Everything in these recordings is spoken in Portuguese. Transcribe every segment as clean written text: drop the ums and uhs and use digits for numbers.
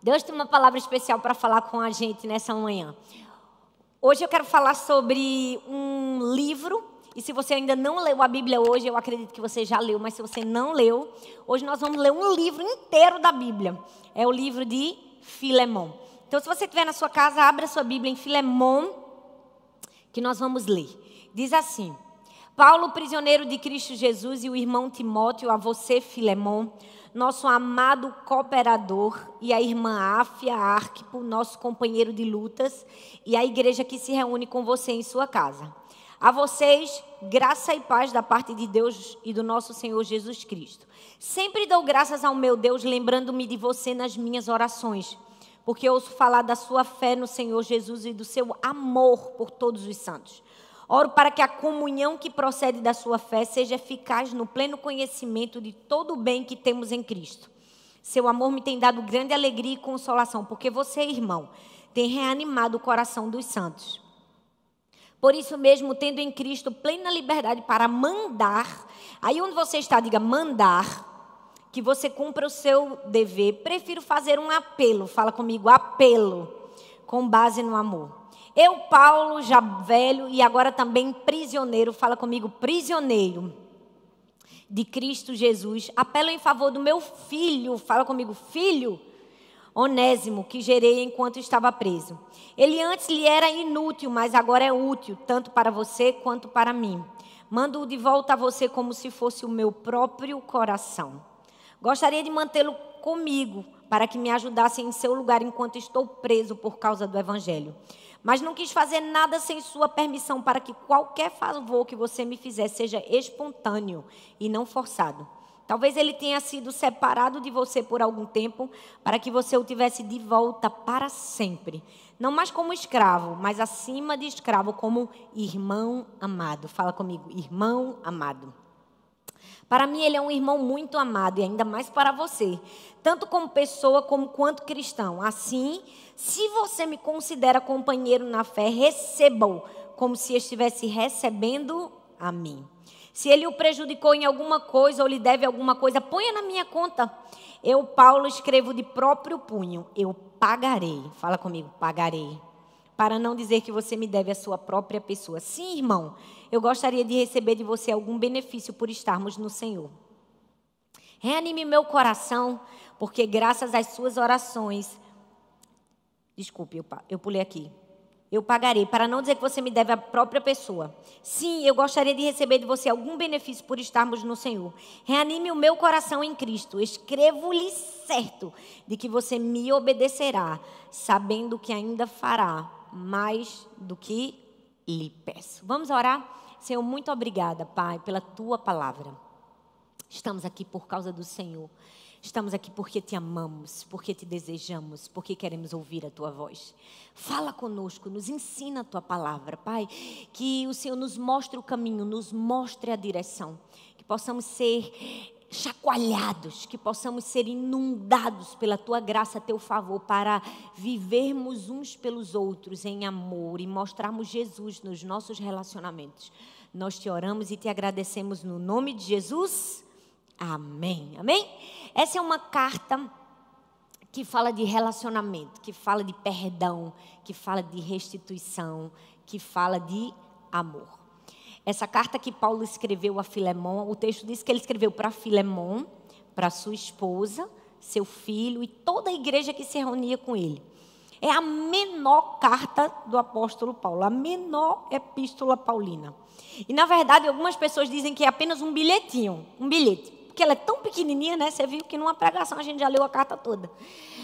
Deus tem uma palavra especial para falar com a gente nessa manhã. Hoje eu quero falar sobre um livro. E se você ainda não leu a Bíblia hoje, eu acredito que você já leu, mas se você não leu, hoje nós vamos ler um livro inteiro da Bíblia. É o livro de Filemão. Então, se você estiver na sua casa, abra sua Bíblia em Filemão, que nós vamos ler. Diz assim: Paulo, prisioneiro de Cristo Jesus, e o irmão Timóteo, a você, Filemão, nosso amado cooperador, e a irmã Áfia, Arquipo, nosso companheiro de lutas, e a igreja que se reúne com você em sua casa. A vocês, graça e paz da parte de Deus e do nosso Senhor Jesus Cristo. Sempre dou graças ao meu Deus, lembrando-me de você nas minhas orações, porque ouço falar da sua fé no Senhor Jesus e do seu amor por todos os santos. Oro para que a comunhão que procede da sua fé seja eficaz no pleno conhecimento de todo o bem que temos em Cristo. Seu amor me tem dado grande alegria e consolação, porque você, irmão, tem reanimado o coração dos santos. Por isso mesmo, tendo em Cristo plena liberdade para mandar, aí onde você está, diga mandar, que você cumpra o seu dever, prefiro fazer um apelo, fala comigo, apelo, com base no amor. Eu, Paulo, já velho e agora também prisioneiro, fala comigo, prisioneiro de Cristo Jesus, apelo em favor do meu filho, fala comigo, filho, Onésimo, que gerei enquanto estava preso. Ele antes lhe era inútil, mas agora é útil, tanto para você quanto para mim. Mando-o de volta a você como se fosse o meu próprio coração. Gostaria de mantê-lo comigo, para que me ajudasse em seu lugar enquanto estou preso por causa do Evangelho. Mas não quis fazer nada sem sua permissão, para que qualquer favor que você me fizer seja espontâneo e não forçado. Talvez ele tenha sido separado de você por algum tempo, para que você o tivesse de volta para sempre. Não mais como escravo, mas acima de escravo, como irmão amado. Fala comigo, irmão amado. Para mim ele é um irmão muito amado, e ainda mais para você, tanto como pessoa como quanto cristão. Assim, se você me considera companheiro na fé, receba-o como se estivesse recebendo a mim. Se ele o prejudicou em alguma coisa ou lhe deve alguma coisa, ponha na minha conta. Eu, Paulo, escrevo de próprio punho, eu pagarei. Fala comigo, pagarei. Para não dizer que você me deve a sua própria pessoa. Sim, irmão, eu gostaria de receber de você algum benefício por estarmos no Senhor. Reanime meu coração, porque graças às suas orações... Desculpe, eu pulei aqui. Eu pagarei, para não dizer que você me deve a própria pessoa. Sim, eu gostaria de receber de você algum benefício por estarmos no Senhor. Reanime o meu coração em Cristo. Escrevo-lhe certo de que você me obedecerá, sabendo que ainda fará mais do que lhe peço. Vamos orar? Senhor, muito obrigada, Pai, pela tua palavra. Estamos aqui por causa do Senhor. Estamos aqui porque te amamos, porque te desejamos, porque queremos ouvir a tua voz. Fala conosco, nos ensina a tua palavra, Pai. Que o Senhor nos mostre o caminho, nos mostre a direção. Que possamos ser chacoalhados, que possamos ser inundados pela tua graça, teu favor, para vivermos uns pelos outros em amor e mostrarmos Jesus nos nossos relacionamentos. Nós te oramos e te agradecemos no nome de Jesus. Amém. Amém? Essa é uma carta que fala de relacionamento, que fala de perdão, que fala de restituição, que fala de amor. Essa carta que Paulo escreveu a Filemão, o texto diz que ele escreveu para Filemão, para sua esposa, seu filho e toda a igreja que se reunia com ele. É a menor carta do apóstolo Paulo, a menor epístola paulina. E na verdade algumas pessoas dizem que é apenas um bilhetinho, um bilhete. Porque ela é tão pequenininha, né? Você viu que numa pregação a gente já leu a carta toda.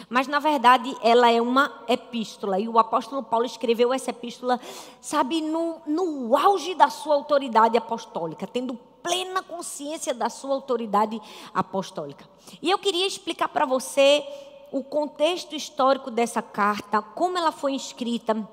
Mas, na verdade, ela é uma epístola. E o apóstolo Paulo escreveu essa epístola, sabe, no auge da sua autoridade apostólica, tendo plena consciência da sua autoridade apostólica. E eu queria explicar para você o contexto histórico dessa carta, como ela foi escrita,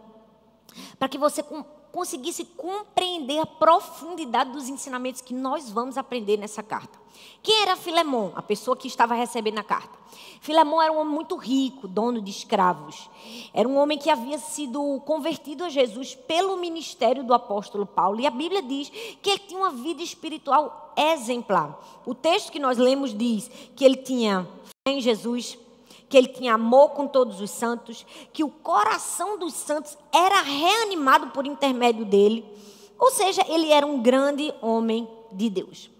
para que você conseguisse compreender a profundidade dos ensinamentos que nós vamos aprender nessa carta. Quem era Filemão, a pessoa que estava recebendo a carta? Filemão era um homem muito rico, dono de escravos. Era um homem que havia sido convertido a Jesus pelo ministério do apóstolo Paulo. E a Bíblia diz que ele tinha uma vida espiritual exemplar. O texto que nós lemos diz que ele tinha fé em Jesus, que ele tinha amor com todos os santos, que o coração dos santos era reanimado por intermédio dele. Ou seja, ele era um grande homem de Deus.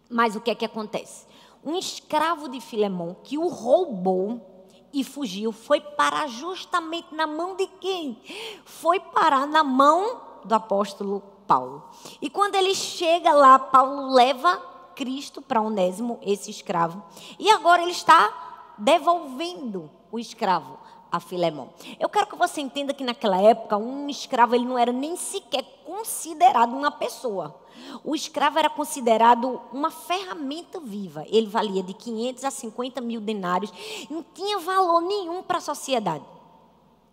Mas o que é que acontece? Um escravo de Filemão que o roubou e fugiu foi parar justamente na mão de quem? Foi parar na mão do apóstolo Paulo. E quando ele chega lá, Paulo leva Cristo para Onésimo, esse escravo. E agora ele está devolvendo o escravo a Filemão. Eu quero que você entenda que naquela época, um escravo ele não era nem sequer considerado uma pessoa. O escravo era considerado uma ferramenta viva. Ele valia de 500 a 50 mil denários. Não tinha valor nenhum para a sociedade.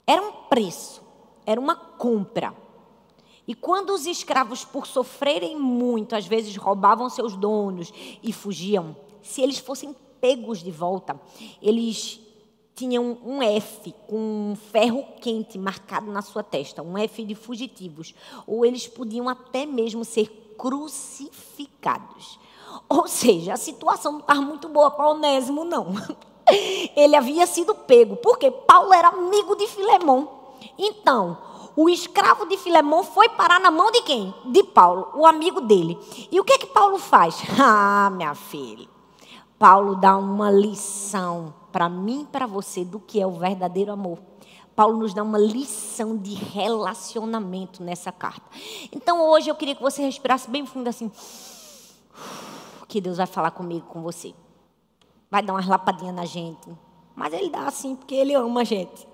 Era um preço, era uma compra. E quando os escravos, por sofrerem muito, às vezes roubavam seus donos e fugiam, se eles fossem pegos de volta, eles tinham um F com um ferro quente marcado na sua testa, um F de fugitivos. Ou eles podiam até mesmo ser crucificados. Ou seja, a situação não estava muito boa para Onésimo, não. Ele havia sido pego, porque Paulo era amigo de Filemão. Então, o escravo de Filemão foi parar na mão de quem? De Paulo, o amigo dele. E o que é que Paulo faz? Ah, minha filha, Paulo dá uma lição para mim e para você do que é o verdadeiro amor. Paulo nos dá uma lição de relacionamento nessa carta. Então hoje eu queria que você respirasse bem fundo assim. Que Deus vai falar comigo, com você. Vai dar umas lapadinhas na gente. Mas Ele dá assim porque Ele ama a gente.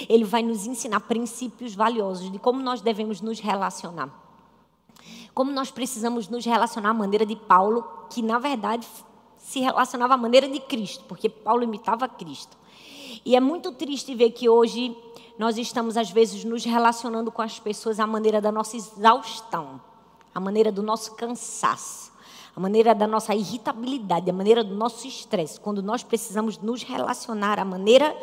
Ele vai nos ensinar princípios valiosos de como nós devemos nos relacionar. Como nós precisamos nos relacionar à maneira de Paulo, que na verdade se relacionava à maneira de Cristo, porque Paulo imitava Cristo. E é muito triste ver que hoje nós estamos, às vezes, nos relacionando com as pessoas à maneira da nossa exaustão, à maneira do nosso cansaço, à maneira da nossa irritabilidade, à maneira do nosso estresse, quando nós precisamos nos relacionar à maneira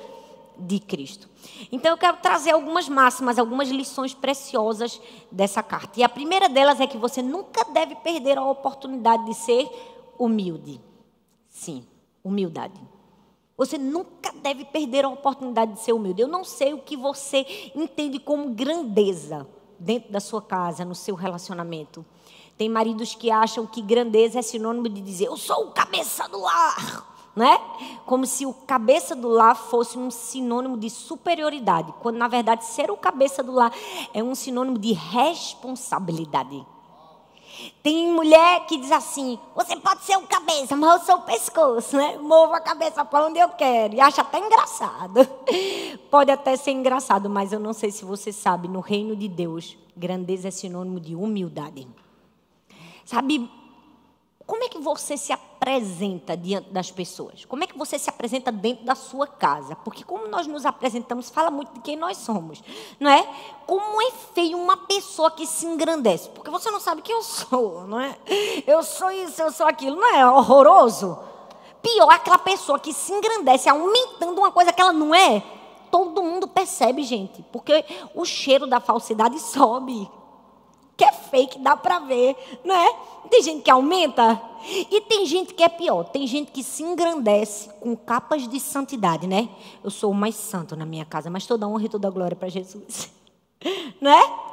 de Cristo. Então eu quero trazer algumas máximas, algumas lições preciosas dessa carta. E a primeira delas é que você nunca deve perder a oportunidade de ser humilde. Sim, humildade. Você nunca deve perder a oportunidade de ser humilde. Eu não sei o que você entende como grandeza dentro da sua casa, no seu relacionamento. Tem maridos que acham que grandeza é sinônimo de dizer, eu sou o cabeça do lar, não é? Como se o cabeça do lar fosse um sinônimo de superioridade, quando na verdade ser o cabeça do lar é um sinônimo de responsabilidade. Tem mulher que diz assim, você pode ser o cabeça, mas eu sou o pescoço, né? Movo a cabeça para onde eu quero. E acha até engraçado. Pode até ser engraçado, mas eu não sei se você sabe, no reino de Deus, grandeza é sinônimo de humildade. Sabe, como é que você se apresenta diante das pessoas? Como é que você se apresenta dentro da sua casa? Porque como nós nos apresentamos, fala muito de quem nós somos, não é? Como é feio uma pessoa que se engrandece? Porque você não sabe quem eu sou, não é? Eu sou isso, eu sou aquilo, não é horroroso? Pior, aquela pessoa que se engrandece aumentando uma coisa que ela não é. Todo mundo percebe, gente, porque o cheiro da falsidade sobe. Que é fake, dá pra ver, não é? Tem gente que aumenta e tem gente que é pior. Tem gente que se engrandece com capas de santidade, né? Eu sou o mais santo na minha casa, mas toda honra e toda glória para Jesus, não é?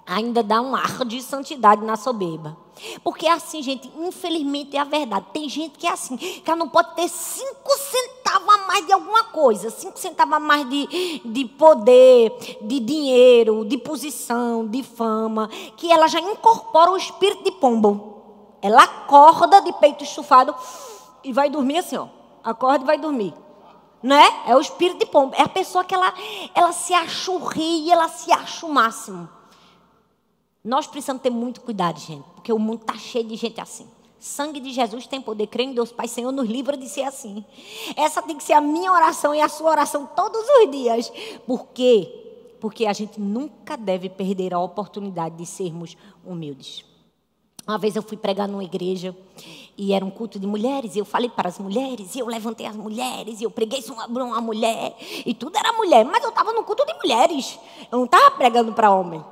Ainda dá um ar de santidade na soberba. Porque é assim, gente, infelizmente é a verdade. Tem gente que é assim, que ela não pode ter 5 centavos a mais de alguma coisa. 5 centavos a mais de poder, de dinheiro, de posição, de fama. Que ela já incorpora o espírito de pombo. Ela acorda de peito estufado e vai dormir assim, ó. Acorda e vai dormir. Não é? É o espírito de pombo. É a pessoa que ela se acha o rei e ela se acha o máximo. Nós precisamos ter muito cuidado, gente, porque o mundo está cheio de gente assim. Sangue de Jesus tem poder, creio em Deus Pai, Senhor, nos livra de ser assim. Essa tem que ser a minha oração e a sua oração todos os dias. Por quê? Porque a gente nunca deve perder a oportunidade de sermos humildes. Uma vez eu fui pregar numa igreja e era um culto de mulheres, e eu falei para as mulheres, e eu levantei as mulheres, e eu preguei sobre uma mulher, e tudo era mulher, mas eu estava no culto de mulheres, eu não estava pregando para homem.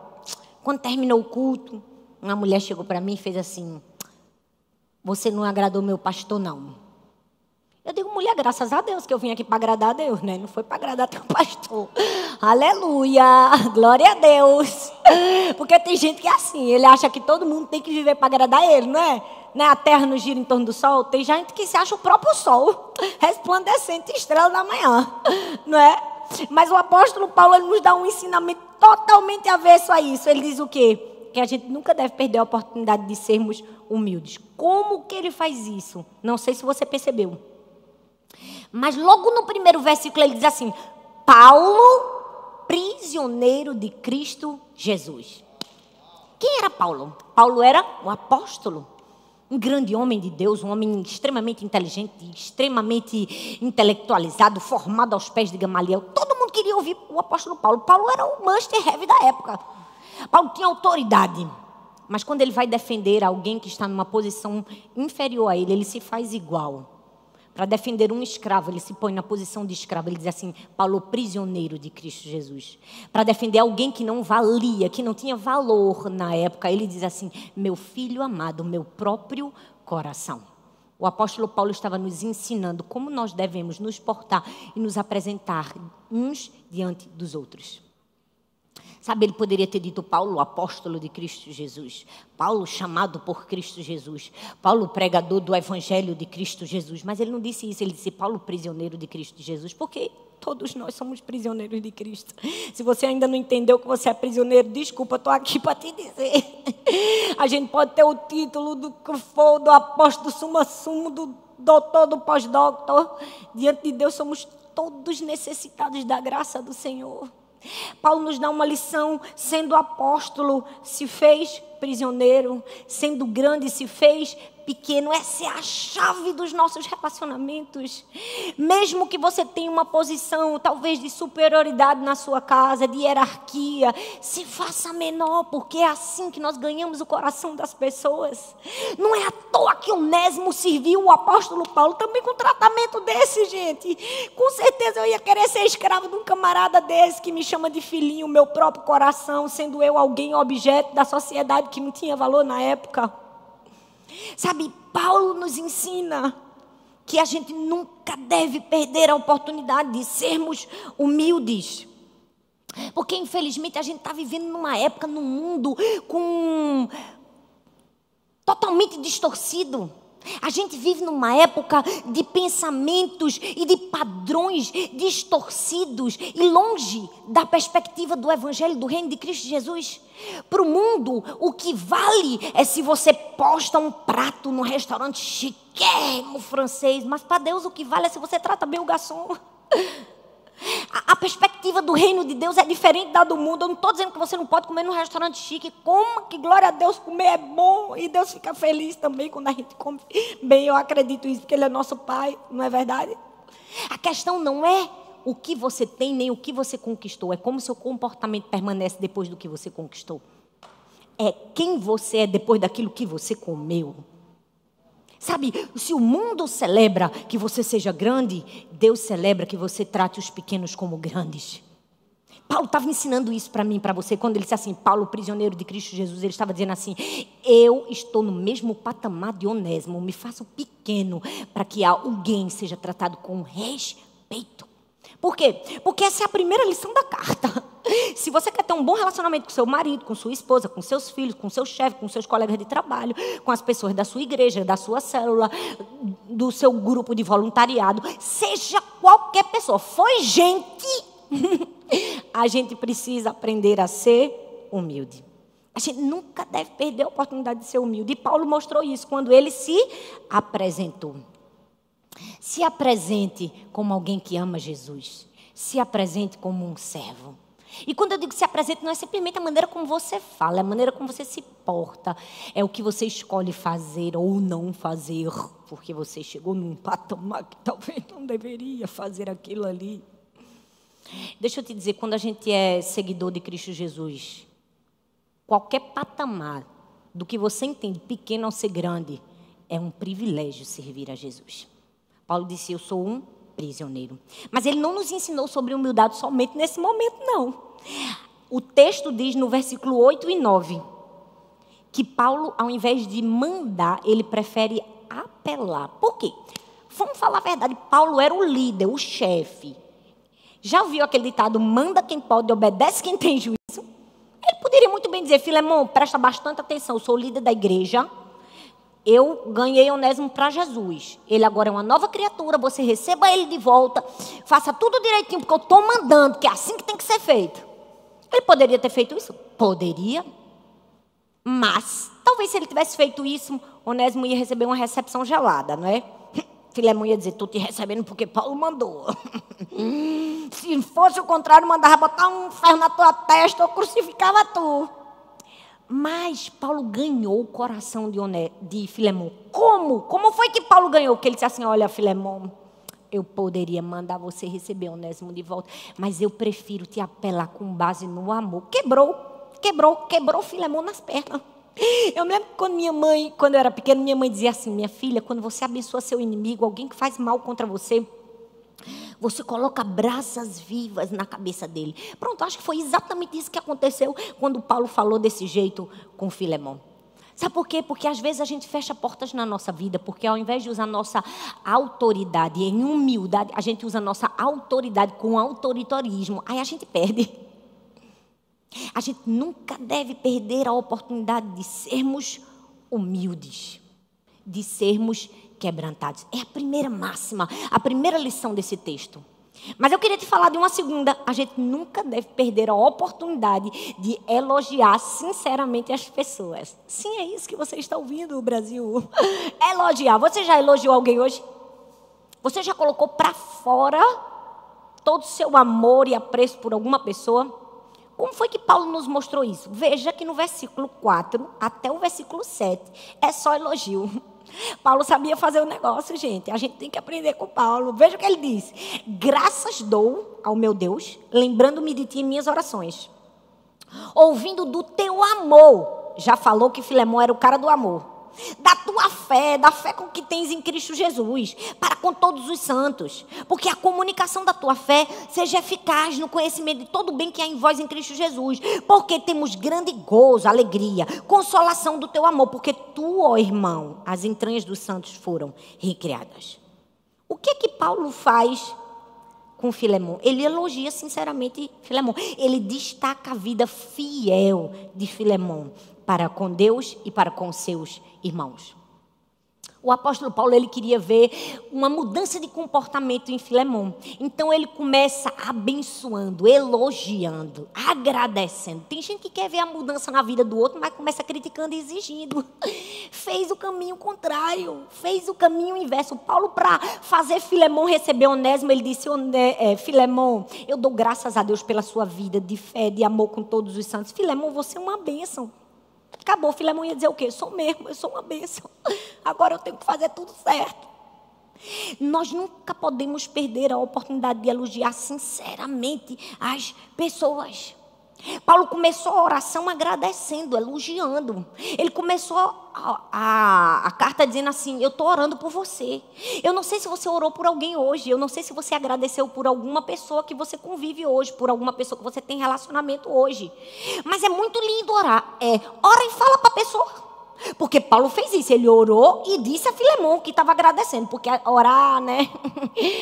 Quando terminou o culto, uma mulher chegou para mim e fez assim, você não agradou meu pastor, não. Eu digo, mulher, graças a Deus que eu vim aqui para agradar a Deus, né? Não foi para agradar teu pastor. Aleluia, glória a Deus. Porque tem gente que é assim, ele acha que todo mundo tem que viver para agradar ele, não é? Né? A terra não gira em torno do sol. Tem gente que se acha o próprio sol, resplandecente, estrela da manhã, não é? Mas o apóstolo Paulo, ele nos dá um ensinamento totalmente avesso a isso. Ele diz o quê? Que a gente nunca deve perder a oportunidade de sermos humildes. Como que ele faz isso? Não sei se você percebeu. Mas logo no primeiro versículo ele diz assim: Paulo, prisioneiro de Cristo Jesus. Quem era Paulo? Paulo era um apóstolo, um grande homem de Deus, um homem extremamente inteligente, extremamente intelectualizado, formado aos pés de Gamaliel. Todo mundo queria ouvir o apóstolo Paulo. Paulo era o must-have da época. Paulo tinha autoridade. Mas quando ele vai defender alguém que está numa posição inferior a ele, ele se faz igual. Para defender um escravo, ele se põe na posição de escravo. Ele diz assim: Paulo, prisioneiro de Cristo Jesus. Para defender alguém que não valia, que não tinha valor na época, ele diz assim: meu filho amado, meu próprio coração. O apóstolo Paulo estava nos ensinando como nós devemos nos portar e nos apresentar uns diante dos outros. Sabe, ele poderia ter dito Paulo, apóstolo de Cristo Jesus. Paulo, chamado por Cristo Jesus. Paulo, pregador do evangelho de Cristo Jesus. Mas ele não disse isso, ele disse Paulo, prisioneiro de Cristo Jesus. Porque todos nós somos prisioneiros de Cristo. Se você ainda não entendeu que você é prisioneiro, desculpa, estou aqui para te dizer. A gente pode ter o título do que for, do apóstolo, do suma-sumo, do doutor, do pós-doutor. Diante de Deus somos todos necessitados da graça do Senhor. Paulo nos dá uma lição: sendo apóstolo, se fez prisioneiro, sendo grande, se fez pequeno. Essa é a chave dos nossos relacionamentos. Mesmo que você tenha uma posição talvez de superioridade na sua casa, de hierarquia, se faça menor, porque é assim que nós ganhamos o coração das pessoas. Não é à toa que Onésimo serviu o apóstolo Paulo também com tratamento desse, gente. Com certeza eu ia querer ser escravo de um camarada desse que me chama de filhinho, meu próprio coração, sendo eu alguém objeto da sociedade que não tinha valor na época. Sabe, Paulo nos ensina que a gente nunca deve perder a oportunidade de sermos humildes. Porque, infelizmente, a gente está vivendo numa época, num mundo totalmente distorcido. A gente vive numa época de pensamentos e de padrões distorcidos e longe da perspectiva do evangelho do reino de Cristo Jesus. Para o mundo, o que vale é se você posta um prato num restaurante chiquérrimo francês, mas para Deus o que vale é se você trata bem o garçom. A perspectiva do reino de Deus é diferente da do mundo. Eu não estou dizendo que você não pode comer num restaurante chique. Como que, glória a Deus, comer é bom. E Deus fica feliz também quando a gente come bem. Eu acredito isso, porque Ele é nosso Pai, não é verdade? A questão não é o que você tem, nem o que você conquistou. É como seu comportamento permanece depois do que você conquistou. É quem você é depois daquilo que você comeu. Sabe, se o mundo celebra que você seja grande, Deus celebra que você trate os pequenos como grandes. Paulo estava ensinando isso para mim, para você, quando ele disse assim, Paulo, prisioneiro de Cristo Jesus, ele estava dizendo assim, eu estou no mesmo patamar de Onésimo, me faço pequeno para que alguém seja tratado com respeito. Por quê? Porque essa é a primeira lição da carta. Se você quer ter um bom relacionamento com seu marido, com sua esposa, com seus filhos, com seu chefe, com seus colegas de trabalho, com as pessoas da sua igreja, da sua célula, do seu grupo de voluntariado, seja qualquer pessoa, foi gente, a gente precisa aprender a ser humilde. A gente nunca deve perder a oportunidade de ser humilde. E Paulo mostrou isso quando ele se apresentou. Se apresente como alguém que ama Jesus. Se apresente como um servo. E quando eu digo se apresente, não é simplesmente a maneira como você fala, é a maneira como você se porta. É o que você escolhe fazer ou não fazer, porque você chegou num patamar que talvez não deveria fazer aquilo ali. Deixa eu te dizer, quando a gente é seguidor de Cristo Jesus, qualquer patamar do que você entende, pequeno ou ser grande, é um privilégio servir a Jesus. Paulo disse, eu sou um prisioneiro. Mas ele não nos ensinou sobre humildade somente nesse momento, não. O texto diz no versículo 8 e 9, que Paulo, ao invés de mandar, ele prefere apelar. Por quê? Vamos falar a verdade, Paulo era o líder, o chefe. Já ouviu aquele ditado, manda quem pode, obedece quem tem juízo? Ele poderia muito bem dizer, Filemão, presta bastante atenção, eu sou o líder da igreja, eu ganhei Onésimo para Jesus. Ele agora é uma nova criatura, você receba ele de volta, faça tudo direitinho, porque eu estou mandando, que é assim que tem que ser feito. Ele poderia ter feito isso? Poderia. Mas, talvez se ele tivesse feito isso, Onésimo ia receber uma recepção gelada, não é? Filemão ia dizer, estou te recebendo porque Paulo mandou. Se fosse o contrário, mandava botar um ferro na tua testa ou crucificava tu. Mas Paulo ganhou o coração de Filemão. Como? Como foi que Paulo ganhou? Porque ele disse assim, olha, Filemão, eu poderia mandar você receber Onésimo de volta, mas eu prefiro te apelar com base no amor. Quebrou Filemão nas pernas. Eu me lembro que quando eu era pequena, minha mãe dizia assim, minha filha, quando você abençoa seu inimigo, alguém que faz mal contra você, você coloca brasas vivas na cabeça dele. Pronto, acho que foi exatamente isso que aconteceu quando Paulo falou desse jeito com Filemão. Sabe por quê? Porque às vezes a gente fecha portas na nossa vida, porque ao invés de usar nossa autoridade em humildade, a gente usa nossa autoridade com autoritarismo. Aí a gente perde. A gente nunca deve perder a oportunidade de sermos humildes, de sermos quebrantados. É a primeira máxima, a primeira lição desse texto. Mas eu queria te falar de uma segunda. A gente nunca deve perder a oportunidade de elogiar sinceramente as pessoas. Sim, é isso que você está ouvindo, Brasil. Elogiar. Você já elogiou alguém hoje? Você já colocou para fora todo o seu amor e apreço por alguma pessoa? Como foi que Paulo nos mostrou isso? Veja que no versículo 4 até o versículo 7 é só elogio. Paulo sabia fazer o negócio, gente. A gente tem que aprender com Paulo. Veja o que ele diz. Graças dou ao meu Deus, lembrando-me de ti em minhas orações. Ouvindo do teu amor. Já falou que Filemão era o cara do amor. Da tua fé, da fé com que tens em Cristo Jesus, para com todos os santos. Porque a comunicação da tua fé seja eficaz no conhecimento de todo o bem que há em vós em Cristo Jesus. Porque temos grande gozo, alegria, consolação do teu amor. Porque tu, ó irmão, as entranhas dos santos foram recriadas. O que é que Paulo faz com Filemão? Ele elogia sinceramente Filemão. Ele destaca a vida fiel de Filemão para com Deus e para com seus irmãos. O apóstolo Paulo, ele queria ver uma mudança de comportamento em Filemão. Então ele começa abençoando, elogiando, agradecendo. Tem gente que quer ver a mudança na vida do outro, mas começa criticando e exigindo. Fez o caminho contrário, fez o caminho inverso. Paulo, para fazer Filemão receber Onésimo, ele disse, Filemão, eu dou graças a Deus pela sua vida de fé, de amor com todos os santos. Filemão, você é uma bênção. Acabou, Filemão ia dizer o quê? Eu sou uma bênção. Agora eu tenho que fazer tudo certo. Nós nunca podemos perder a oportunidade de elogiar sinceramente as pessoas. Paulo começou a oração agradecendo, elogiando. Ele começou a carta dizendo assim, eu estou orando por você. Eu não sei se você orou por alguém hoje. Eu não sei se você agradeceu por alguma pessoa que você convive hoje, por alguma pessoa que você tem relacionamento hoje. Mas é muito lindo orar. Ora e fala para a pessoa. Porque Paulo fez isso, ele orou e disse a Filemão que estava agradecendo, porque orar, né,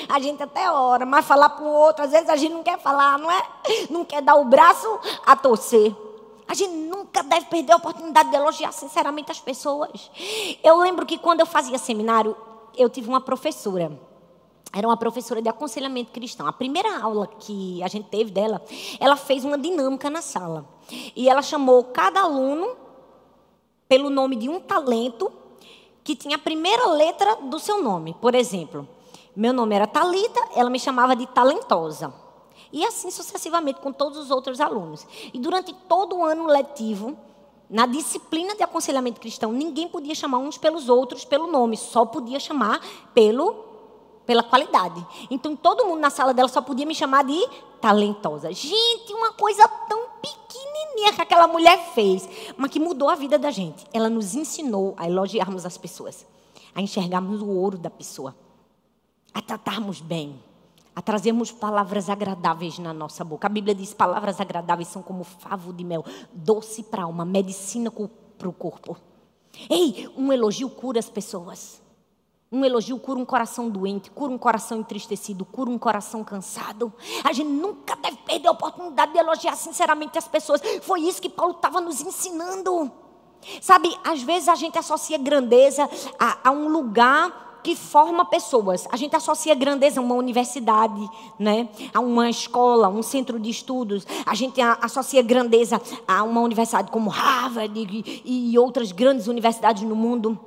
a gente até ora, mas falar para o outro, às vezes a gente não quer falar, não é? Não quer dar o braço a torcer. A gente nunca deve perder a oportunidade de elogiar sinceramente as pessoas. Eu lembro que quando eu fazia seminário, eu tive uma professora. Era uma professora de aconselhamento cristão. A primeira aula que a gente teve dela, ela fez uma dinâmica na sala. E ela chamou cada aluno pelo nome de um talento que tinha a primeira letra do seu nome. Por exemplo, meu nome era Thalita, ela me chamava de talentosa. E assim sucessivamente com todos os outros alunos. E durante todo o ano letivo, na disciplina de aconselhamento cristão, ninguém podia chamar uns pelos outros pelo nome, só podia chamar pela qualidade. Então todo mundo na sala dela só podia me chamar de talentosa. Gente, uma coisa tão pequenininha que aquela mulher fez, mas que mudou a vida da gente. Ela nos ensinou a elogiarmos as pessoas, a enxergarmos o ouro da pessoa, a tratarmos bem, a trazermos palavras agradáveis na nossa boca. A Bíblia diz, palavras agradáveis são como favo de mel, doce para a alma, medicina para o corpo. Ei, um elogio cura as pessoas. Um elogio cura um coração doente, cura um coração entristecido, cura um coração cansado. A gente nunca deve perder a oportunidade de elogiar sinceramente as pessoas. Foi isso que Paulo estava nos ensinando. Sabe, às vezes a gente associa grandeza a um lugar que forma pessoas. A gente associa grandeza a uma universidade, né? A uma escola, um centro de estudos. A gente associa grandeza a uma universidade como Harvard e outras grandes universidades no mundo.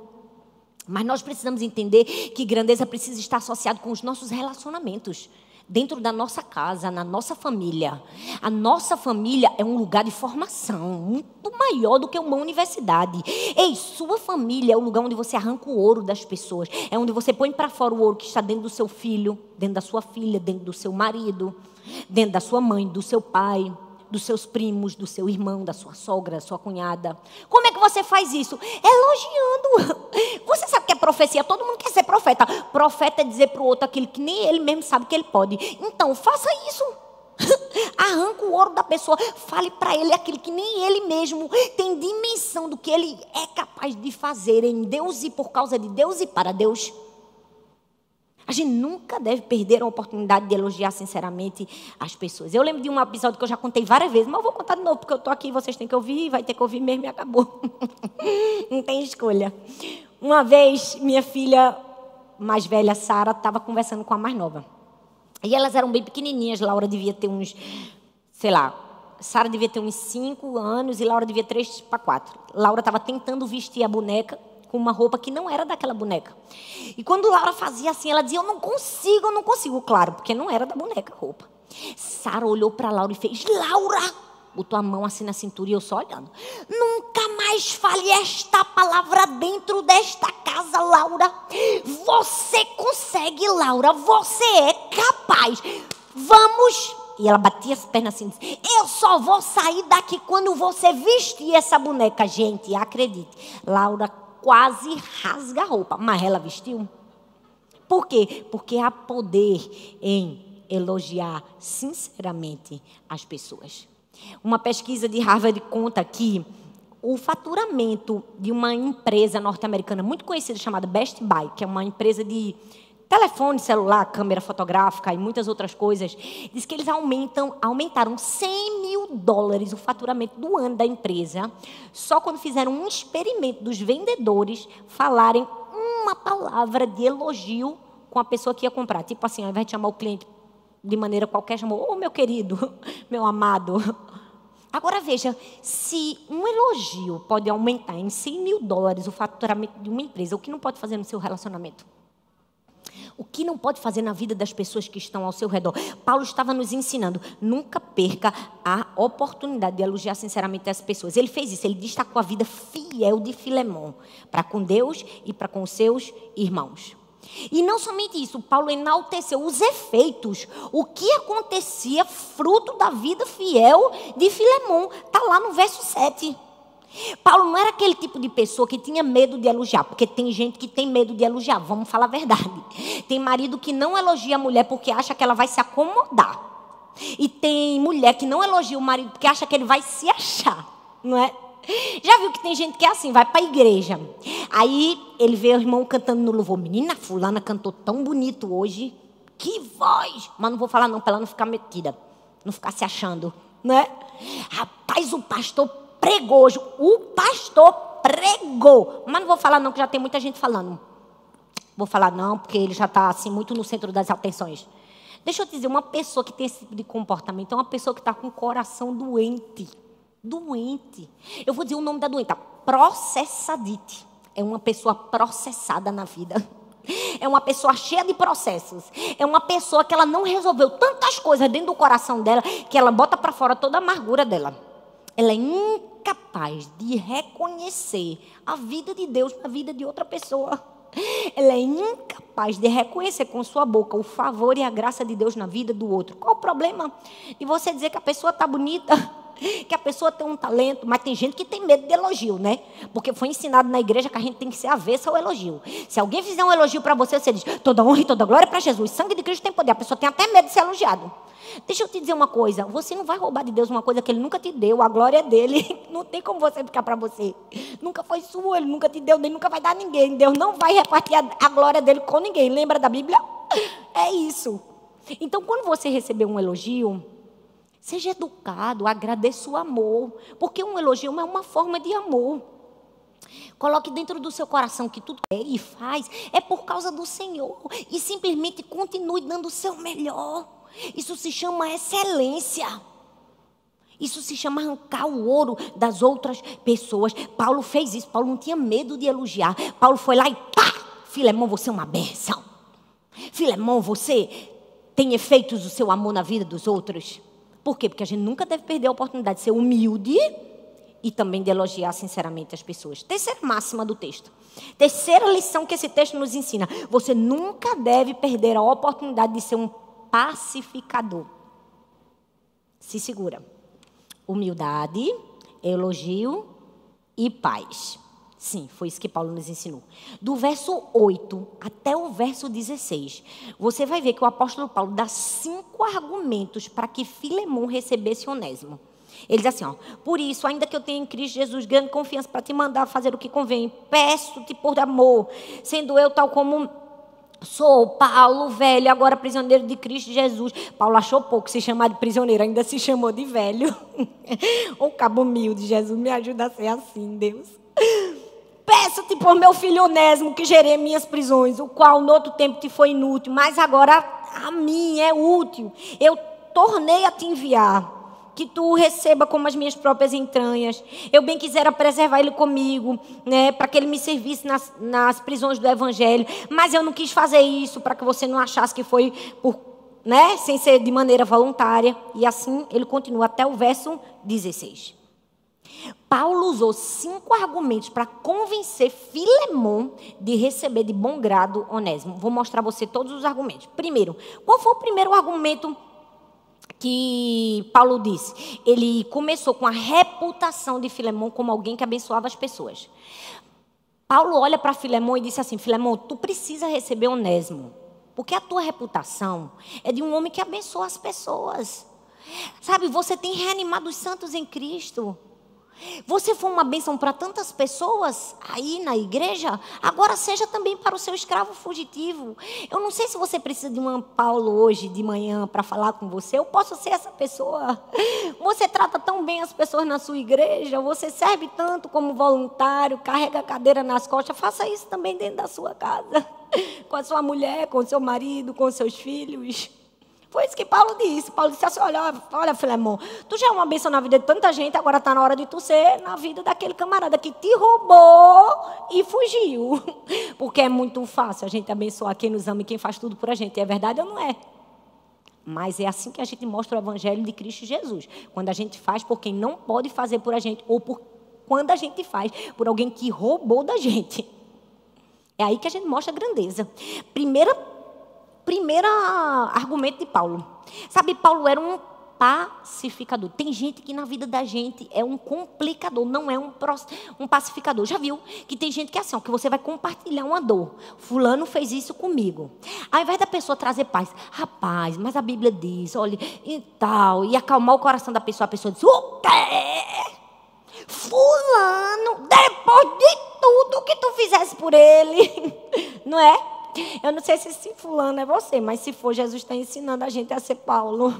Mas nós precisamos entender que grandeza precisa estar associado com os nossos relacionamentos. Dentro da nossa casa, na nossa família. A nossa família é um lugar de formação muito maior do que uma universidade. Ei, sua família é o lugar onde você arranca o ouro das pessoas. É onde você põe para fora o ouro que está dentro do seu filho, dentro da sua filha, dentro do seu marido, dentro da sua mãe, do seu pai, dos seus primos, do seu irmão, da sua sogra, da sua cunhada. Como é que você faz isso? Elogiando. Você sabe que é profecia? Todo mundo quer ser profeta. Profeta é dizer para o outro aquilo que nem ele mesmo sabe que ele pode. Então, faça isso. Arranca o ouro da pessoa. Fale para ele aquilo que nem ele mesmo tem dimensão do que ele é capaz de fazer em Deus e por causa de Deus e para Deus. A gente nunca deve perder a oportunidade de elogiar sinceramente as pessoas. Eu lembro de um episódio que eu já contei várias vezes, mas eu vou contar de novo, porque eu estou aqui, vocês têm que ouvir, vai ter que ouvir mesmo e acabou. Não tem escolha. Uma vez, minha filha mais velha, Sara, estava conversando com a mais nova. E elas eram bem pequenininhas. Laura devia ter uns, Sara devia ter uns 5 anos e Laura devia ter 3 para 4. Laura estava tentando vestir a boneca com uma roupa que não era daquela boneca. E quando Laura fazia assim, ela dizia, eu não consigo, claro, porque não era da boneca a roupa. Sara olhou para Laura e fez, Laura, botou a mão assim na cintura e eu só olhando. Nunca mais fale esta palavra dentro desta casa, Laura. Você consegue, Laura, você é capaz. Vamos. E ela batia as pernas assim, disse, eu só vou sair daqui quando você vestir essa boneca. Gente, acredite, Laura quase rasga a roupa, mas ela vestiu. Por quê? Porque há poder em elogiar sinceramente as pessoas. Uma pesquisa de Harvard conta que o faturamento de uma empresa norte-americana muito conhecida chamada Best Buy, que é uma empresa de telefone, celular, câmera fotográfica e muitas outras coisas, diz que eles aumentaram $100 mil o faturamento do ano da empresa, só quando fizeram um experimento dos vendedores falarem uma palavra de elogio com a pessoa que ia comprar. Tipo assim, ao invés de chamar o cliente de maneira qualquer, chamou, meu querido, meu amado. Agora veja, se um elogio pode aumentar em $100 mil o faturamento de uma empresa, o que não pode fazer no seu relacionamento? O que não pode fazer na vida das pessoas que estão ao seu redor? Paulo estava nos ensinando, nunca perca a oportunidade de elogiar sinceramente as pessoas. Ele fez isso, ele destacou a vida fiel de Filemão, para com Deus e para com os seus irmãos. E não somente isso, Paulo enalteceu os efeitos, o que acontecia fruto da vida fiel de Filemão. Está lá no verso 7. Paulo não era aquele tipo de pessoa que tinha medo de elogiar, porque tem gente que tem medo de elogiar, vamos falar a verdade. Tem marido que não elogia a mulher porque acha que ela vai se acomodar. E tem mulher que não elogia o marido porque acha que ele vai se achar, não é? Já viu que tem gente que é assim, vai para a igreja. Aí ele vê o irmão cantando no louvor. Menina, fulana cantou tão bonito hoje. Que voz! Mas não vou falar não, para ela não ficar metida. Não ficar se achando, né? Rapaz, o pastor pregou hoje. O pastor pregou. Mas não vou falar não, que já tem muita gente falando. Vou falar não, porque ele já está assim, muito no centro das atenções. Deixa eu te dizer, uma pessoa que tem esse tipo de comportamento é uma pessoa que está com o coração doente. Doente. Eu vou dizer o nome da doença. Processadite. É uma pessoa processada na vida. É uma pessoa cheia de processos. É uma pessoa que ela não resolveu tantas coisas dentro do coração dela que ela bota para fora toda a amargura dela. Ela é incapaz de reconhecer a vida de Deus na vida de outra pessoa. Ela é incapaz de reconhecer com sua boca o favor e a graça de Deus na vida do outro. Qual o problema de você dizer que a pessoa está bonita? Que a pessoa tem um talento, mas tem gente que tem medo de elogio, né? Porque foi ensinado na igreja que a gente tem que ser avessa ao elogio. Se alguém fizer um elogio para você, você diz, toda honra e toda glória para Jesus. Sangue de Cristo tem poder. A pessoa tem até medo de ser elogiado. Deixa eu te dizer uma coisa. Você não vai roubar de Deus uma coisa que Ele nunca te deu. A glória é dele. Não tem como você ficar para você. Nunca foi sua, Ele nunca te deu, Ele nunca vai dar a ninguém. Deus não vai repartir a glória dele com ninguém. Lembra da Bíblia? É isso. Então, quando você receber um elogio, seja educado, agradeça o amor. Porque um elogio é uma forma de amor. Coloque dentro do seu coração que tudo é e faz é por causa do Senhor. E simplesmente continue dando o seu melhor. Isso se chama excelência. Isso se chama arrancar o ouro das outras pessoas. Paulo fez isso. Paulo não tinha medo de elogiar. Paulo foi lá e pá! Filemão, você é uma bênção. Filemão, você tem efeitos do seu amor na vida dos outros. Por quê? Porque a gente nunca deve perder a oportunidade de ser humilde e também de elogiar sinceramente as pessoas. Terceira máxima do texto. Terceira lição que esse texto nos ensina. Você nunca deve perder a oportunidade de ser um pacificador. Se segura. Humildade, elogio e paz. Sim, foi isso que Paulo nos ensinou. Do verso 8 até o verso 16, você vai ver que o apóstolo Paulo dá 5 argumentos para que Filemão recebesse Onésimo. Ele diz assim, ó, por isso, ainda que eu tenha em Cristo Jesus grande confiança para te mandar fazer o que convém, peço-te por amor, sendo eu tal como sou, Paulo, velho, agora prisioneiro de Cristo Jesus. Paulo achou pouco se chamar de prisioneiro, ainda se chamou de velho. O cabo humilde, Jesus, me ajuda a ser assim, Deus. Peço-te por meu filho Onésimo, que gerei minhas prisões, o qual no outro tempo te foi inútil, mas agora a mim é útil. Eu tornei a te enviar, que tu o receba como as minhas próprias entranhas. Eu bem quisera preservar ele comigo, né, para que ele me servisse nas prisões do Evangelho, mas eu não quis fazer isso para que você não achasse que foi sem ser de maneira voluntária. E assim ele continua até o verso 16. Paulo usou 5 argumentos para convencer Filemão de receber de bom grado Onésimo. Vou mostrar a você todos os argumentos. Primeiro, qual foi o primeiro argumento que Paulo disse? Ele começou com a reputação de Filemão como alguém que abençoava as pessoas. Paulo olha para Filemão e disse assim, Filemão, tu precisa receber Onésimo, porque a tua reputação é de um homem que abençoa as pessoas. Sabe, você tem reanimado os santos em Cristo. Você foi uma bênção para tantas pessoas aí na igreja, agora seja também para o seu escravo fugitivo. Eu não sei se você precisa de um Paulo hoje de manhã para falar com você. Eu posso ser essa pessoa. Você trata tão bem as pessoas na sua igreja, você serve tanto como voluntário, carrega a cadeira nas costas. Faça isso também dentro da sua casa, com a sua mulher, com o seu marido, com os seus filhos. Foi isso que Paulo disse. Paulo disse assim, olha, Filemão, tu já é uma bênção na vida de tanta gente, agora está na hora de tu ser na vida daquele camarada que te roubou e fugiu. Porque é muito fácil a gente abençoar quem nos ama e quem faz tudo por a gente. É verdade ou não é? Mas é assim que a gente mostra o Evangelho de Cristo Jesus. Quando a gente faz por quem não pode fazer por a gente, ou quando a gente faz por alguém que roubou da gente. É aí que a gente mostra a grandeza. Primeiro argumento de Paulo. Sabe, Paulo era um pacificador. Tem gente que na vida da gente é um complicador, não é um pacificador. Já viu? Que tem gente que é assim, ó, que você vai compartilhar uma dor. Fulano fez isso comigo. Ao invés da pessoa trazer paz, rapaz, mas a Bíblia diz, olha, e tal, e acalmar o coração da pessoa, a pessoa diz, o quê? Fulano, depois de tudo que tu fizesse por ele, não é? Eu não sei se fulano é você, mas se for, Jesus está ensinando a gente a ser Paulo.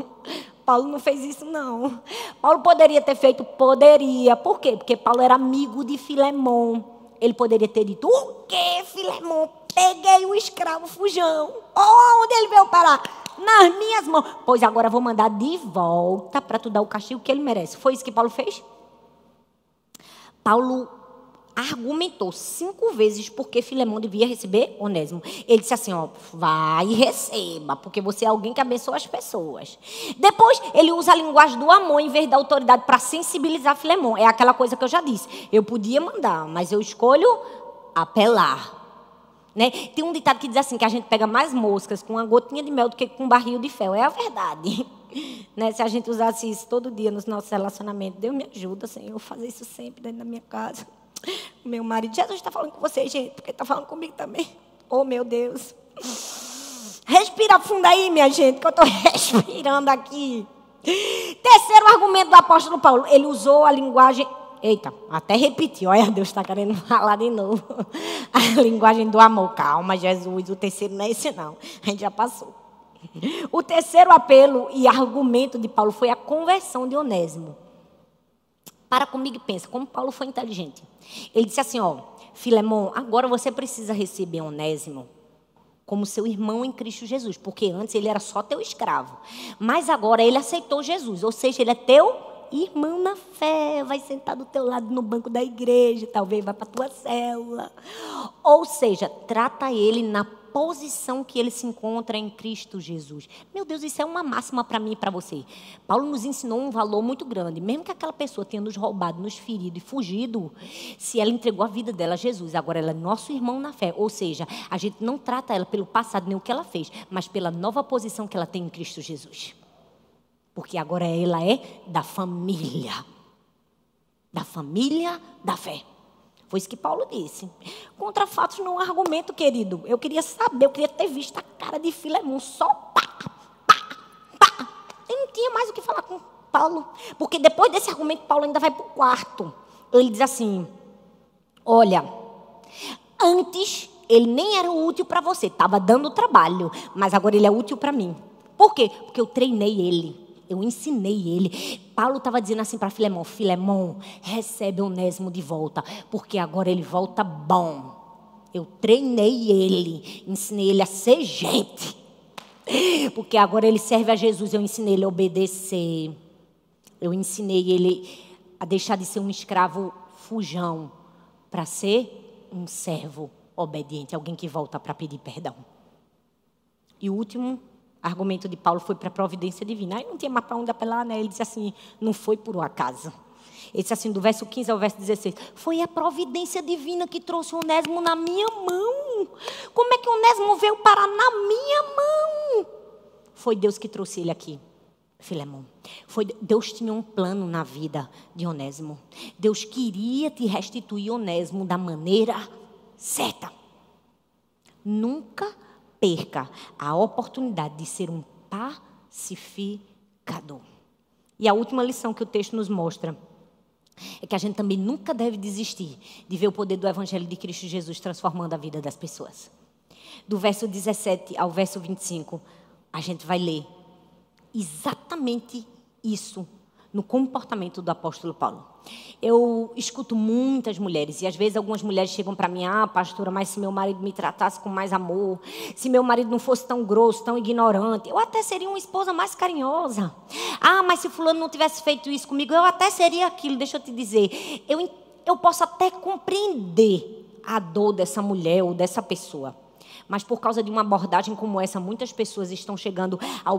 Paulo não fez isso, não. Paulo poderia ter feito? Poderia. Por quê? Porque Paulo era amigo de Filemão. Ele poderia ter dito, o quê, Filemão? Peguei o escravo fujão. Onde ele veio parar? Nas minhas mãos. Pois agora vou mandar de volta para tu dar o castigo que ele merece. Foi isso que Paulo fez? Paulo argumentou 5 vezes porque Filemão devia receber Onésimo. Ele disse assim, ó, vai e receba, porque você é alguém que abençoa as pessoas. Depois, ele usa a linguagem do amor em vez da autoridade para sensibilizar Filemão. É aquela coisa que eu já disse. Eu podia mandar, mas eu escolho apelar. Né? Tem um ditado que diz assim, que a gente pega mais moscas com uma gotinha de mel do que com um barril de fel. É a verdade. Né? Se a gente usasse isso todo dia nos nossos relacionamentos, Deus me ajuda, Senhor, eu fazer isso sempre dentro da minha casa. Meu marido, Jesus está falando com vocês, gente, porque está falando comigo também. Oh, meu Deus. Respira fundo aí, minha gente, que eu estou respirando aqui. Terceiro argumento do apóstolo Paulo. Ele usou a linguagem... Eita, até repeti. Olha, Deus está querendo falar de novo. A linguagem do amor. Calma, Jesus, o terceiro não é esse não. A gente já passou. O terceiro apelo e argumento de Paulo foi a conversão de Onésimo. Para comigo e pensa, como Paulo foi inteligente. Ele disse assim, ó, Filemão, agora você precisa receber Onésimo como seu irmão em Cristo Jesus, porque antes ele era só teu escravo. Mas agora ele aceitou Jesus, ou seja, ele é teu irmão na fé, vai sentar do teu lado no banco da igreja, talvez vá para a tua célula. Ou seja, trata ele na posição que ele se encontra em Cristo Jesus. Meu Deus, isso é uma máxima para mim e para você. Paulo nos ensinou um valor muito grande. Mesmo que aquela pessoa tenha nos roubado, nos ferido e fugido, se ela entregou a vida dela a Jesus, agora ela é nosso irmão na fé. Ou seja, a gente não trata ela pelo passado nem o que ela fez, mas pela nova posição que ela tem em Cristo Jesus. Porque agora ela é da família da fé. Foi isso que Paulo disse. Contra fatos não há argumento, querido. Eu queria saber, eu queria ter visto a cara de Filemão. Só pá. Eu não tinha mais o que falar com Paulo. Porque depois desse argumento, Paulo ainda vai para o quarto. Ele diz assim, olha, antes ele nem era útil para você. Estava dando trabalho, mas agora ele é útil para mim. Por quê? Porque eu treinei ele. Eu ensinei ele. Paulo estava dizendo assim para Filemão, Filemão, recebe Onésimo de volta, porque agora ele volta bom. Eu treinei ele, ensinei ele a ser gente. Porque agora ele serve a Jesus, eu ensinei ele a obedecer. Eu ensinei ele a deixar de ser um escravo fujão, para ser um servo obediente, alguém que volta para pedir perdão. E o último argumento de Paulo foi para a providência divina. Aí não tinha mais para onde apelar, né? Ele disse assim, não foi por um acaso. Ele disse assim, do verso 15 ao verso 16, foi a providência divina que trouxe o Onésimo na minha mão. Como é que o Onésimo veio parar na minha mão? Foi Deus que trouxe ele aqui, Filemão. Deus tinha um plano na vida de Onésimo. Deus queria te restituir Onésimo da maneira certa. Nunca perca a oportunidade de ser um pacificador. E a última lição que o texto nos mostra é que a gente também nunca deve desistir de ver o poder do Evangelho de Cristo Jesus transformando a vida das pessoas. Do verso 17 ao verso 25, a gente vai ler exatamente isso no comportamento do apóstolo Paulo. Eu escuto muitas mulheres, e às vezes algumas mulheres chegam para mim, pastora, mas se meu marido me tratasse com mais amor, se meu marido não fosse tão grosso, tão ignorante, eu até seria uma esposa mais carinhosa. Mas se fulano não tivesse feito isso comigo, eu até seria aquilo. Deixa eu te dizer, eu posso até compreender a dor dessa mulher ou dessa pessoa. Mas por causa de uma abordagem como essa, muitas pessoas estão chegando à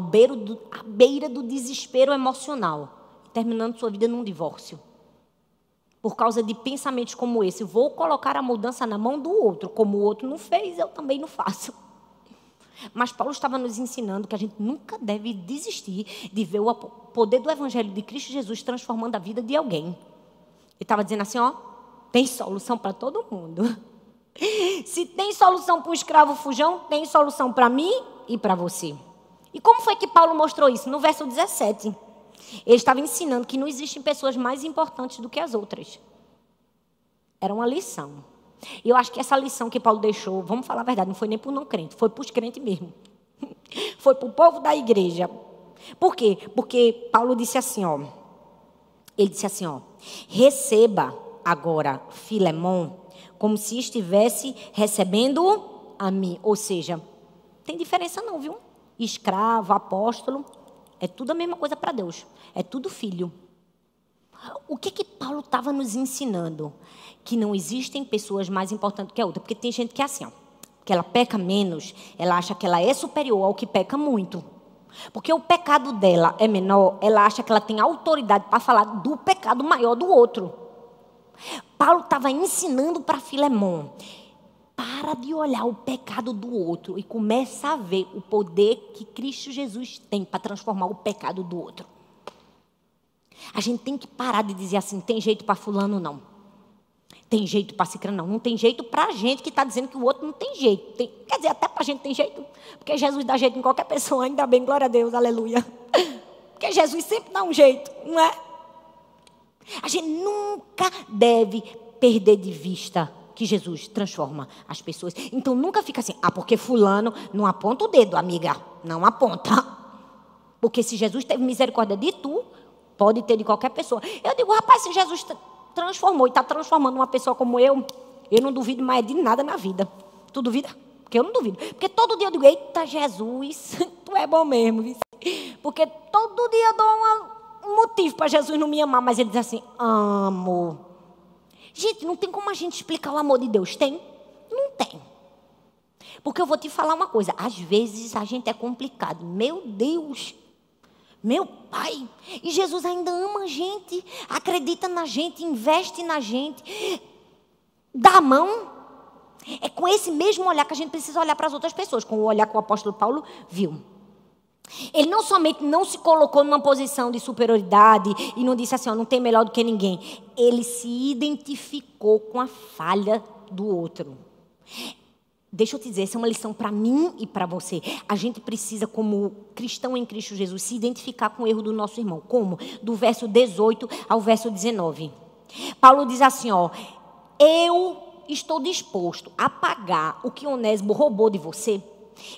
beira do desespero emocional, terminando sua vida num divórcio. Por causa de pensamentos como esse, vou colocar a mudança na mão do outro. Como o outro não fez, eu também não faço. Mas Paulo estava nos ensinando que a gente nunca deve desistir de ver o poder do Evangelho de Cristo Jesus transformando a vida de alguém. Ele estava dizendo assim, tem solução para todo mundo. Se tem solução para o escravo fujão, tem solução para mim e para você. E como foi que Paulo mostrou isso? No verso 17. Ele estava ensinando que não existem pessoas mais importantes do que as outras. Era uma lição. E eu acho que essa lição que Paulo deixou, vamos falar a verdade, não foi nem para o não crente, foi para os crentes mesmo. Foi para o povo da igreja. Por quê? Porque Paulo disse assim, ele disse assim, receba agora Filemão como se estivesse recebendo a mim. Ou seja, tem diferença não, viu? Escravo, apóstolo, é tudo a mesma coisa para Deus. É tudo filho. O que Paulo estava nos ensinando? Que não existem pessoas mais importantes que a outra. Porque tem gente que é assim, que ela peca menos, ela acha que ela é superior ao que peca muito. Porque o pecado dela é menor, ela acha que ela tem autoridade para falar do pecado maior do outro. Paulo estava ensinando para Filemão, para de olhar o pecado do outro e começa a ver o poder que Cristo Jesus tem para transformar o pecado do outro. A gente tem que parar de dizer assim, tem jeito para fulano não. Tem jeito para cicrano não. Não tem jeito para a gente que está dizendo que o outro não tem jeito. Quer dizer, até para a gente tem jeito. Porque Jesus dá jeito em qualquer pessoa, ainda bem, glória a Deus, aleluia. Porque Jesus sempre dá um jeito, não é? A gente nunca deve perder de vista que Jesus transforma as pessoas. Então nunca fica assim, porque fulano não aponta o dedo, amiga. Não aponta. Porque se Jesus teve misericórdia de tu, pode ter de qualquer pessoa. Eu digo, rapaz, se Jesus transformou e está transformando uma pessoa como eu não duvido mais de nada na vida. Tu duvida? Porque eu não duvido. Porque todo dia eu digo, eita Jesus, tu é bom mesmo. Viu? Porque todo dia eu dou um motivo para Jesus não me amar. Mas ele diz assim, amo. Gente, não tem como a gente explicar o amor de Deus. Tem? Não tem. Porque eu vou te falar uma coisa. Às vezes a gente é complicado. Meu Deus. Meu Pai. E Jesus ainda ama a gente. Acredita na gente. Investe na gente. Dá a mão. É com esse mesmo olhar que a gente precisa olhar para as outras pessoas. Com o olhar que o apóstolo Paulo viu. Ele não somente não se colocou numa posição de superioridade e não disse assim, não tem melhor do que ninguém. Ele se identificou com a falha do outro. Deixa eu te dizer, essa é uma lição para mim e para você. A gente precisa, como cristão em Cristo Jesus, se identificar com o erro do nosso irmão. Como? Do verso 18 ao verso 19. Paulo diz assim, eu estou disposto a pagar o que Onésimo roubou de você.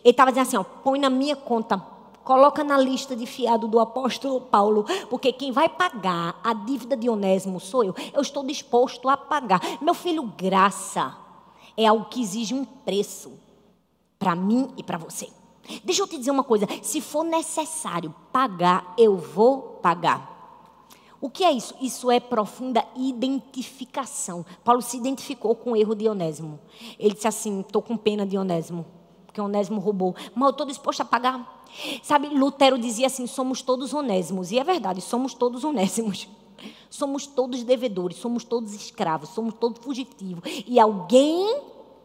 Ele estava dizendo assim, põe na minha conta. Coloca na lista de fiado do apóstolo Paulo, porque quem vai pagar a dívida de Onésimo sou eu. Eu estou disposto a pagar. Meu filho, graça é algo que exige um preço para mim e para você. Deixa eu te dizer uma coisa, se for necessário pagar, eu vou pagar. O que é isso? Isso é profunda identificação. Paulo se identificou com o erro de Onésimo. Ele disse assim, estou com pena de Onésimo, porque Onésimo roubou, mas eu estou disposto a pagar. Sabe, Lutero dizia assim, somos todos onésimos. E é verdade, somos todos onésimos. Somos todos devedores, somos todos escravos, somos todos fugitivos. E alguém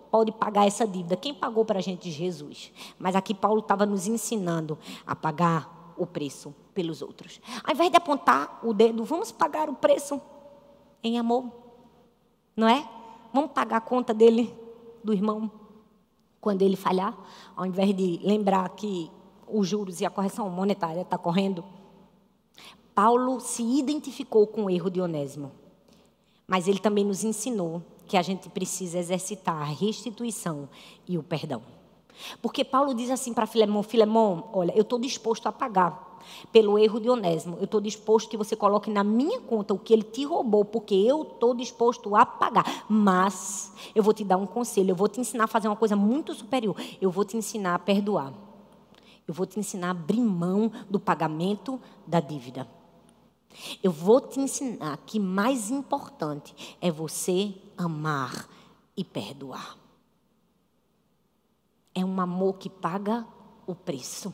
pode pagar essa dívida. Quem pagou para a gente? Jesus. Mas aqui Paulo estava nos ensinando a pagar o preço pelos outros. Ao invés de apontar o dedo, vamos pagar o preço em amor. Não é? Vamos pagar a conta dele, do irmão, quando ele falhar. Ao invés de lembrar que os juros e a correção monetária está correndo. Paulo se identificou com o erro de Onésimo. Mas ele também nos ensinou que a gente precisa exercitar a restituição e o perdão. Porque Paulo diz assim para Filemão, Filemão, olha, eu estou disposto a pagar pelo erro de Onésimo. Eu estou disposto que você coloque na minha conta o que ele te roubou, porque eu estou disposto a pagar. Mas eu vou te dar um conselho, eu vou te ensinar a fazer uma coisa muito superior. Eu vou te ensinar a perdoar. Eu vou te ensinar a abrir mão do pagamento da dívida. Eu vou te ensinar que mais importante é você amar e perdoar. É um amor que paga o preço.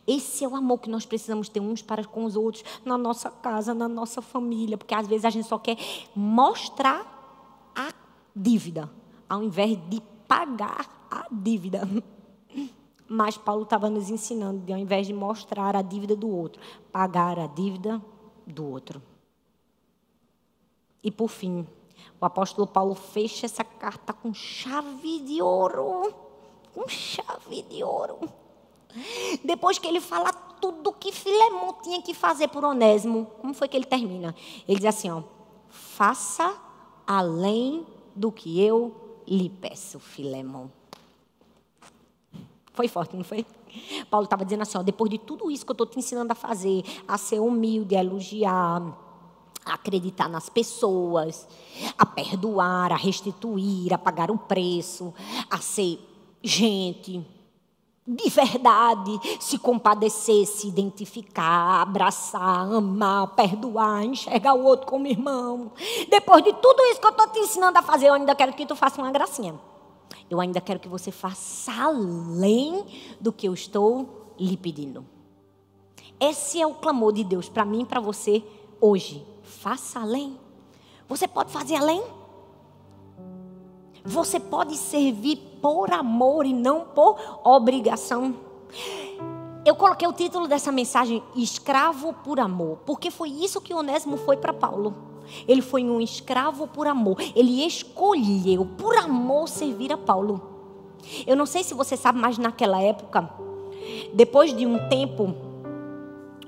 Esse é o amor que nós precisamos ter uns para com os outros, na nossa casa, na nossa família, porque às vezes a gente só quer mostrar a dívida, ao invés de pagar a dívida. Mas Paulo estava nos ensinando, de, ao invés de mostrar a dívida do outro, pagar a dívida do outro. E por fim, o apóstolo Paulo fecha essa carta com chave de ouro. Com chave de ouro. Depois que ele fala tudo que Filemão tinha que fazer por Onésimo, como foi que ele termina? Ele diz assim, faça além do que eu lhe peço, Filemão. Foi forte, não foi? Paulo estava dizendo assim, depois de tudo isso que eu estou te ensinando a fazer, a ser humilde, a elogiar, a acreditar nas pessoas, a perdoar, a restituir, a pagar o preço, a ser gente de verdade, se compadecer, se identificar, abraçar, amar, perdoar, enxergar o outro como irmão. Depois de tudo isso que eu estou te ensinando a fazer, eu ainda quero que tu faça uma gracinha. Eu ainda quero que você faça além do que eu estou lhe pedindo. Esse é o clamor de Deus para mim e para você hoje. Faça além. Você pode fazer além? Você pode servir por amor e não por obrigação. Eu coloquei o título dessa mensagem, Escravo por Amor, porque foi isso que Onésimo foi para Paulo. Ele foi um escravo por amor. Ele escolheu por amor servir a Paulo. Eu não sei se você sabe, mas naquela época, depois de um tempo,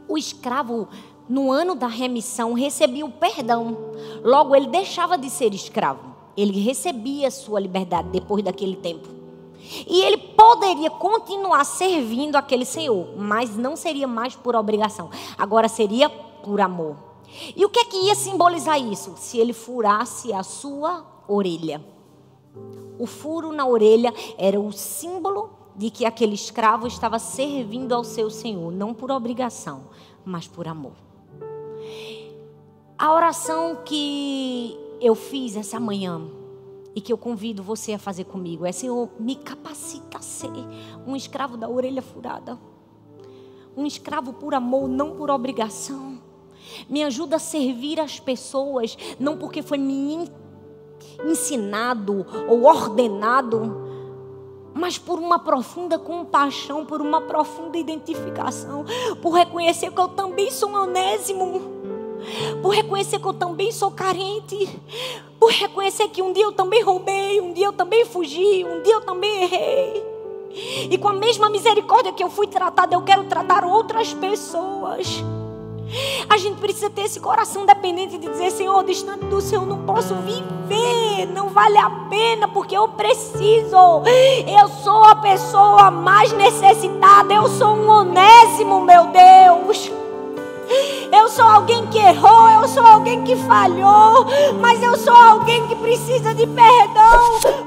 o escravo, no ano da remissão, recebia o perdão. Logo, ele deixava de ser escravo. Ele recebia sua liberdade depois daquele tempo. E ele poderia continuar servindo aquele senhor, mas não seria mais por obrigação. Agora seria por amor. E o que é que ia simbolizar isso? Se ele furasse a sua orelha. O furo na orelha era o símbolo de que aquele escravo estava servindo ao seu senhor, não por obrigação, mas por amor. A oração que eu fiz essa manhã e que eu convido você a fazer comigo é: Senhor, me capacita a ser um escravo da orelha furada, um escravo por amor, não por obrigação. Me ajuda a servir as pessoas, não porque foi me ensinado ou ordenado, mas por uma profunda compaixão, por uma profunda identificação, por reconhecer que eu também sou um Onésimo, por reconhecer que eu também sou carente, por reconhecer que um dia eu também roubei, um dia eu também fugi, um dia eu também errei. E com a mesma misericórdia que eu fui tratada, eu quero tratar outras pessoas. A gente precisa ter esse coração dependente de dizer: Senhor, distante do Senhor não posso viver, não vale a pena, porque eu preciso. Eu sou a pessoa mais necessitada, eu sou um Onésimo, meu Deus. Eu sou alguém que errou, eu sou alguém que falhou, mas eu sou alguém que precisa de perdão.